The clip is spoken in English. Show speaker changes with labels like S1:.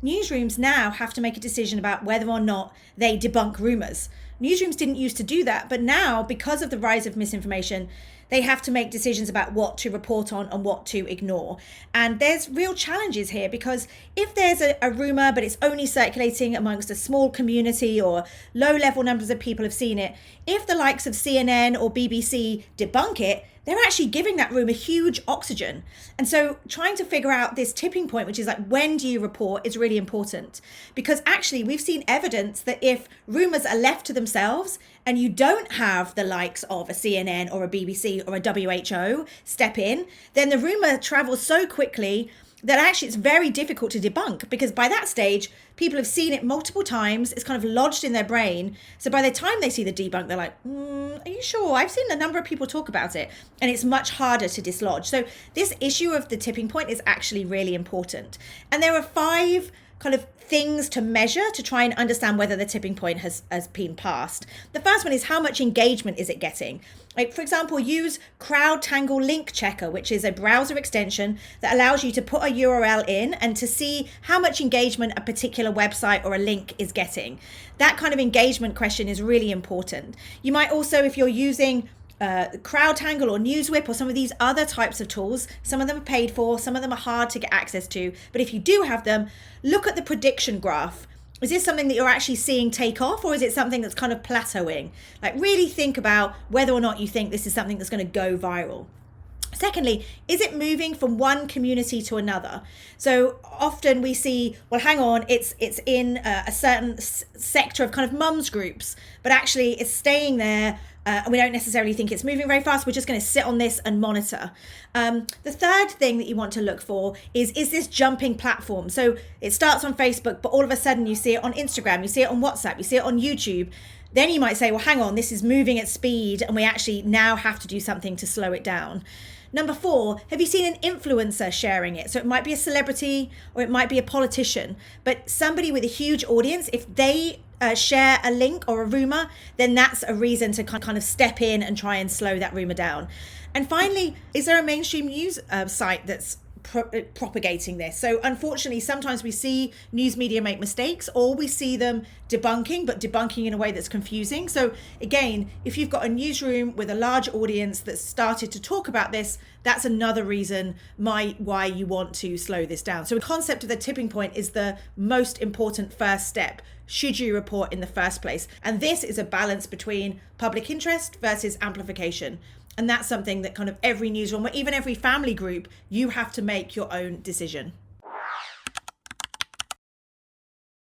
S1: newsrooms now have to make a decision about whether or not they debunk rumors. Newsrooms didn't used to do that, but now, because of the rise of misinformation, they have to make decisions about what to report on and what to ignore. And there's real challenges here, because if there's a rumor, but it's only circulating amongst a small community or low-level numbers of people have seen it, if the likes of CNN or BBC debunk it, they're actually giving that rumor huge oxygen. And so trying to figure out this tipping point, which is like, when do you report, is really important. Because actually we've seen evidence that if rumors are left to themselves and you don't have the likes of a CNN or a BBC or a WHO step in, then the rumor travels so quickly that actually it's very difficult to debunk, because by that stage, people have seen it multiple times. It's kind of lodged in their brain. So by the time they see the debunk, they're like, are you sure? I've seen a number of people talk about it, and it's much harder to dislodge. So this issue of the tipping point is actually really important. And there are 5 kind of things to measure to try and understand whether the tipping point has been passed. The first one is, how much engagement is it getting? Like, for example, use CrowdTangle Link Checker, which is a browser extension that allows you to put a URL in and to see how much engagement a particular website or a link is getting. That kind of engagement question is really important. You might also, if you're using CrowdTangle or NewsWhip or some of these other types of tools, some of them are paid for, some of them are hard to get access to, but if you do have them, look at the prediction graph. Is this something that you're actually seeing take off, or is it something that's kind of plateauing? Like, really think about whether or not you think this is something that's going to go viral. Secondly, is it moving from one community to another? So often we see, well, hang on, it's in a certain sector of kind of mums groups, but actually it's staying there. And we don't necessarily think it's moving very fast. We're just going to sit on this and monitor. The third thing that you want to look for is this jumping platform? So it starts on Facebook, but all of a sudden you see it on Instagram, you see it on WhatsApp, you see it on YouTube. Then you might say, well, hang on, this is moving at speed, and we actually now have to do something to slow it down. Number 4, have you seen an influencer sharing it? So it might be a celebrity or it might be a politician, but somebody with a huge audience, if they share a link or a rumor, then that's a reason to kind of step in and try and slow that rumor down. And finally, is there a mainstream news site that's propagating this? So unfortunately, sometimes we see news media make mistakes, or we see them debunking, but debunking in a way that's confusing. So again, if you've got a newsroom with a large audience that's started to talk about this, that's another reason why you want to slow this down. So the concept of the tipping point is the most important first step. Should you report in the first place? And this is a balance between public interest versus amplification. And that's something that kind of every newsroom, or even every family group, you have to make your own decision.